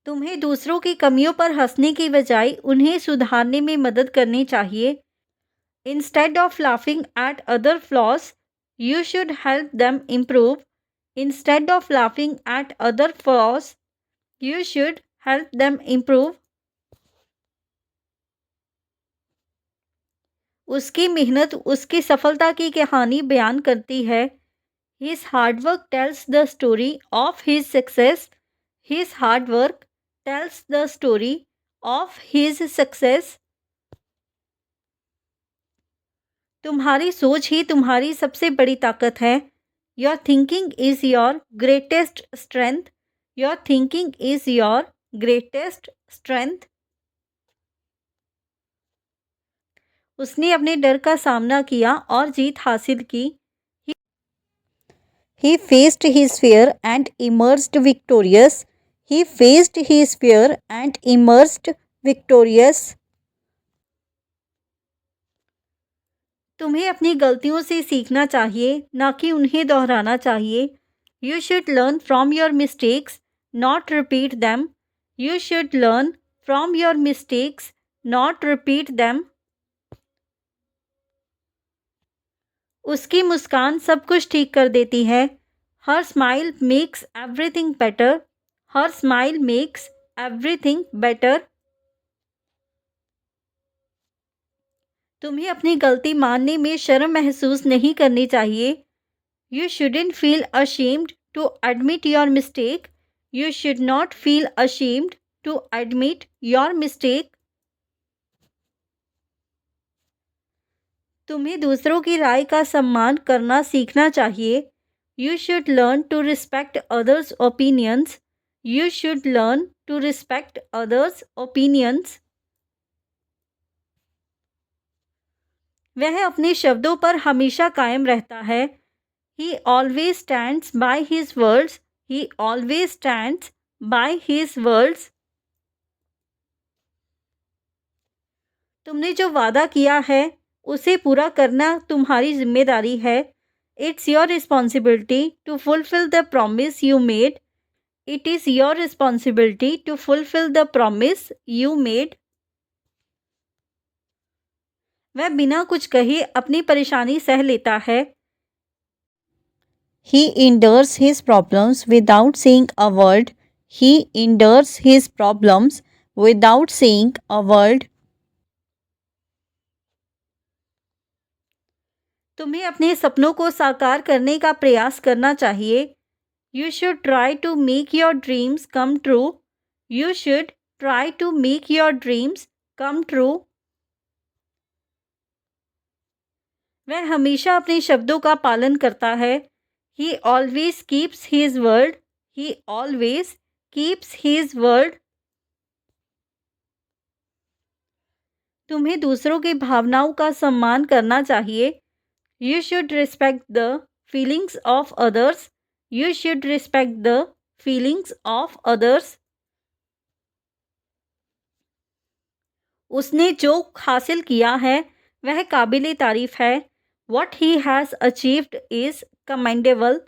तुम्हें दूसरों की कमियों पर हंसने की बजाय उन्हें सुधारने में मदद करनी चाहिए। Instead of laughing at other flaws, you should help them improve. Instead of laughing at other flaws, you should help them improve. उसकी मेहनत उसकी सफलता की कहानी बयान करती है। His hard work tells the story of his success. His hard work tells the story of his success. तुम्हारी सोच ही तुम्हारी सबसे बड़ी ताकत है। Your thinking is your greatest strength. Your thinking is your greatest strength. उसने अपने डर का सामना किया और जीत हासिल की। He faced his fear and emerged victorious. He faced his fear and emerged victorious. तुम्हें अपनी गलतियों से सीखना चाहिए, ना कि उन्हें दोहराना चाहिए। You should learn from your mistakes, not repeat them. You should learn from your mistakes, not repeat them. उसकी मुस्कान सब कुछ ठीक कर देती है। Her smile makes everything better. Her smile makes everything better. तुम्हें अपनी गलती मानने में शर्म महसूस नहीं करनी चाहिए। You shouldn't feel ashamed to admit your mistake. You should not feel ashamed to admit your mistake. तुम्हें दूसरों की राय का सम्मान करना सीखना चाहिए। You should learn to respect others' opinions. You should learn to respect others' opinions. वह अपने शब्दों पर हमेशा कायम रहता है। He always stands by his words. He always stands by his words. तुमने जो वादा किया है उसे पूरा करना तुम्हारी जिम्मेदारी है। It's your responsibility to fulfill the promise you made. It is your responsibility to fulfill the promise you made. वह बिना कुछ कहे अपनी परेशानी सह लेता है। He endures his problems without saying a word. He endures his problems without saying a word. तुम्हें अपने सपनों को साकार करने का प्रयास करना चाहिए। You should try to make your dreams come true. You should try to make your dreams come true. वह हमेशा अपने शब्दों का पालन करता है। He always keeps his word. He always keeps his word. तुम्हें दूसरों की भावनाओं का सम्मान करना चाहिए। You should respect the feelings of others. You should respect the feelings of others. उसने जो हासिल किया है वह काबिले तारीफ है। What he has achieved is commendable.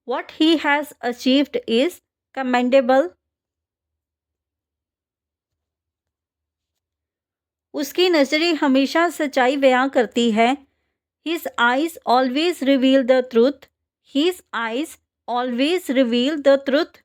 What he has achieved is commendable. उसकी नज़रें हमेशा सच्चाई बयां करती है। His eyes always reveal the truth. His eyes always reveal the truth.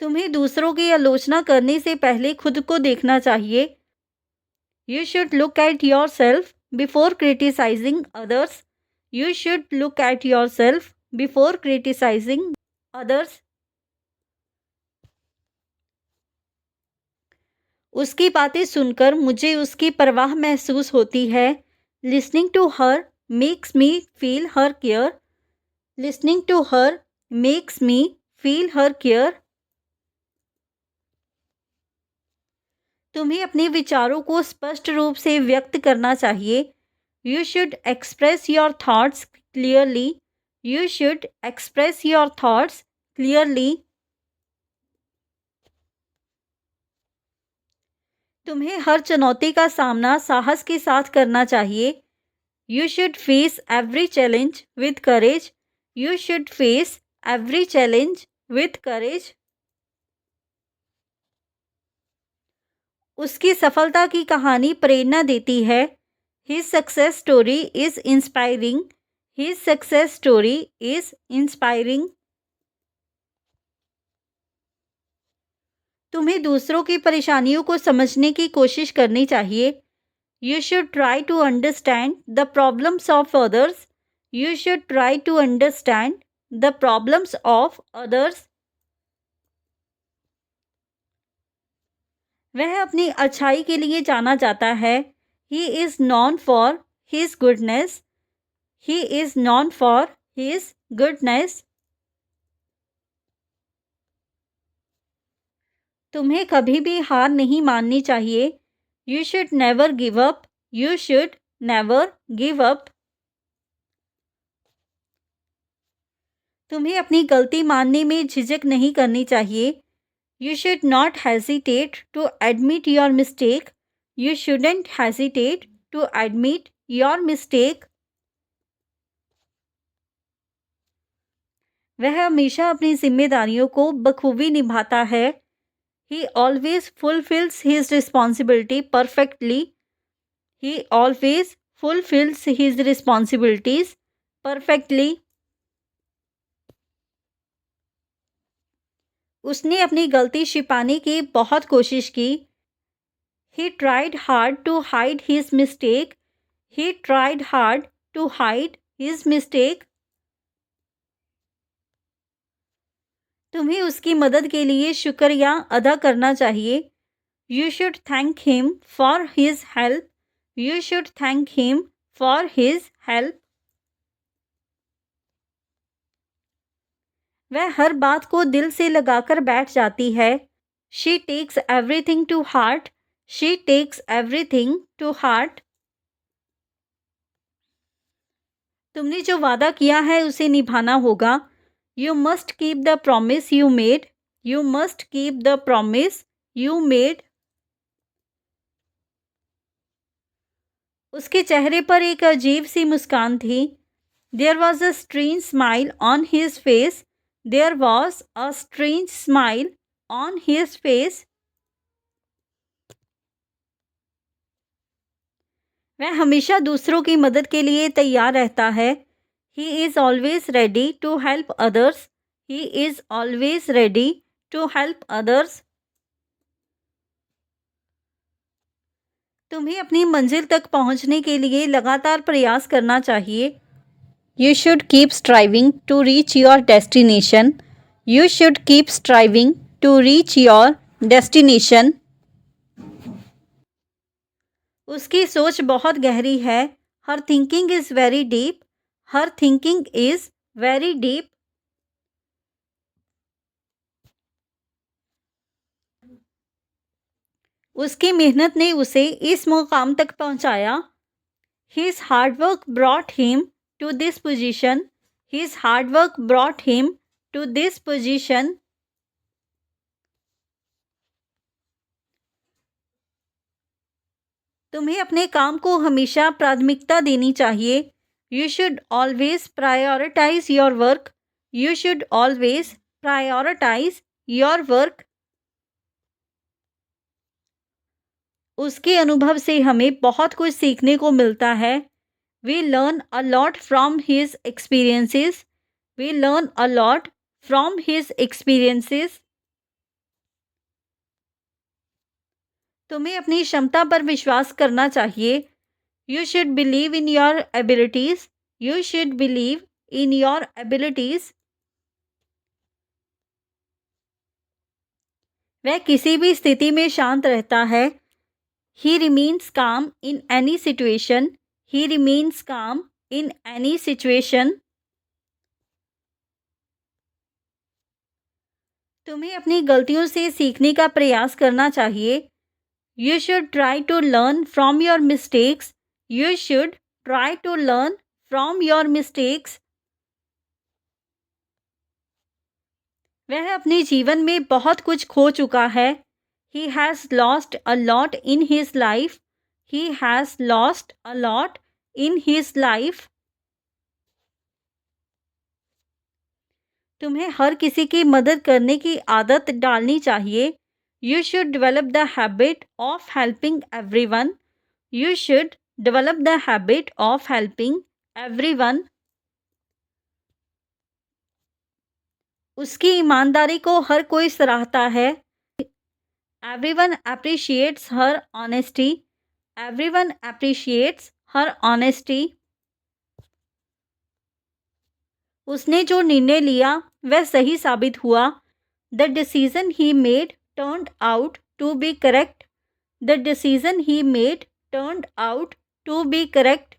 तुम्हें दूसरों की आलोचना करने से पहले खुद को देखना चाहिए। You should look at yourself before criticizing others. You should look at yourself before criticizing others. उसकी बातें सुनकर मुझे उसकी परवाह महसूस होती है। Listening to her makes me feel her care. Listening to her makes me feel her care. तुम्हें अपने विचारों को स्पष्ट रूप से व्यक्त करना चाहिए। You should express your thoughts clearly. You should express your thoughts clearly. तुम्हें हर चुनौती का सामना साहस के साथ करना चाहिए। You should face every challenge with courage. You should face every challenge with courage. उसकी सफलता की कहानी प्रेरणा देती है. His success story is inspiring. His success story is inspiring. तुम्हें दूसरों की परेशानियों को समझने की कोशिश करनी चाहिए. You should try to understand the problems of others. You should try to understand the problems of others. वह अपनी अच्छाई के लिए जाना जाता है. He is known for his goodness. He is known for his goodness. तुम्हें कभी भी हार नहीं माननी चाहिए. You should never give up. You should never give up. तुम्हें अपनी गलती मानने में झिझक नहीं करनी चाहिए. You should not hesitate to admit your mistake. You shouldn't hesitate to admit your mistake. वह हमेशा अपनी जिम्मेदारियों को बखूबी निभाता है. He always fulfills his responsibility perfectly. He always fulfills his responsibilities perfectly. उसने अपनी गलती छिपाने की बहुत कोशिश की. He tried hard to hide his mistake. He tried hard to hide his mistake. तुम्हें उसकी मदद के लिए शुक्रिया अदा करना चाहिए. You should thank him for his help. You should thank him for his help. वह हर बात को दिल से लगाकर बैठ जाती है. She takes everything to heart. She takes everything to heart. तुमने जो वादा किया है उसे निभाना होगा. You must keep the promise you made. You must keep the promise you made. उसके चेहरे पर एक अजीब सी मुस्कान थी. There was a strange smile on his face. There was a strange smile on his face. वह हमेशा दूसरों की मदद के लिए तैयार रहता है. He is always ready to help others. He is always ready to help others. तुम्हें अपनी मंजिल तक पहुंचने के लिए लगातार प्रयास करना चाहिए. You should keep striving to reach your destination. You should keep striving to reach your destination. उसकी सोच बहुत गहरी है. Her thinking is very deep. Her thinking is very deep. उसकी मेहनत ने उसे इस मुकाम तक पहुंचाया. His hard work brought him to this position. His hard work brought him to this position. तुम्हें अपने काम को हमेशा प्राथमिकता देनी चाहिए. You should always prioritize your work. You should always prioritize your work. उसके अनुभव से हमें बहुत कुछ सीखने को मिलता है. We learn a lot from his experiences. We learn a lot from his experiences. तुम्हें अपनी क्षमता पर विश्वास करना चाहिए. You should believe in your abilities. You should believe in your abilities. वह किसी भी स्थिति में शांत रहता है. He remains calm in any situation. He remains calm in any situation. तुम्हें अपनी गलतियों से सीखने का प्रयास करना चाहिए. You should try to learn from your mistakes. You should try to learn from your mistakes. वह अपने जीवन में बहुत कुछ खो चुका है. He has lost a lot in his life. He has lost a lot in his life. तुम्हें हर किसी की मदद करने की आदत डालनी चाहिए। You should develop the habit of helping everyone. You should develop the habit of helping everyone. उसकी ईमानदारी को हर कोई सराहता है। Everyone appreciates her honesty. Everyone appreciates her honesty. उसने जो निर्णय लिया वह सही साबित हुआ। The decision he made turned out to be correct. The decision he made turned out to be correct.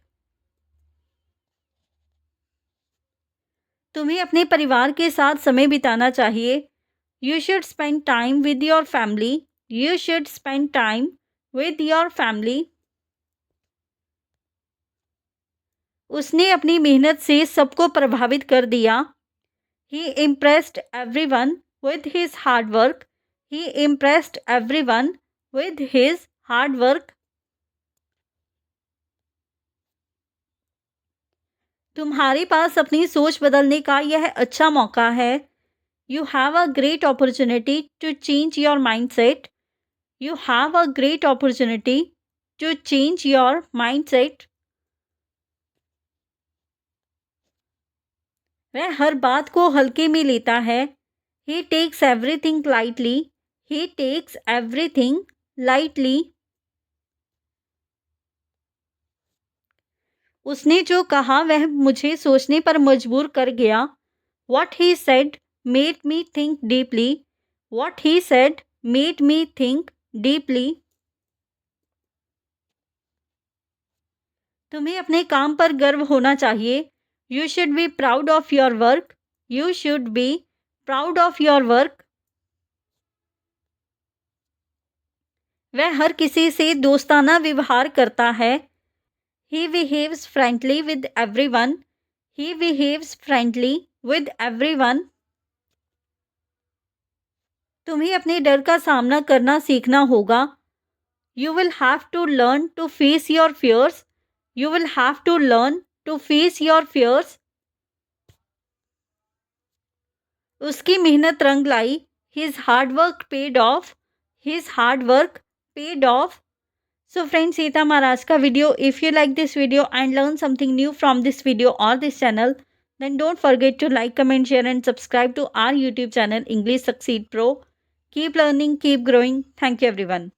तुम्हें अपने परिवार के साथ समय बिताना चाहिए। You should spend time with your family. You should spend time with your family. उसने अपनी मेहनत से सबको प्रभावित कर दिया। He impressed everyone with his hard work. He impressed everyone with his hard work. तुम्हारे पास अपनी सोच बदलने का यह अच्छा मौका है। You have a great opportunity to change your mindset. You have a great opportunity to change your mindset. वह हर बात को हल्के में लेता है। He takes everything lightly. He takes everything lightly. उसने जो कहा वह मुझे सोचने पर मजबूर कर गया। What he said made me think deeply. What he said made me think deeply. तुम्हें अपने काम पर गर्व होना चाहिए। You should be proud of your work. You should be proud of your work. वह हर किसी से दोस्ताना व्यवहार करता है। He behaves friendly with everyone. He behaves friendly with everyone. तुम्हें अपने डर का सामना करना सीखना होगा। You will have to learn to face your fears. You will have to learn to face your fears. उसकी मेहनत रंग लाई। His hard work paid off. His hard work paid off. So friends, ये था हमारा आज का video. If you like this video and learn something new from this video or this channel, then don't forget to like, comment, share and subscribe to our YouTube channel English Succeed Pro. Keep learning, keep growing. Thank you everyone.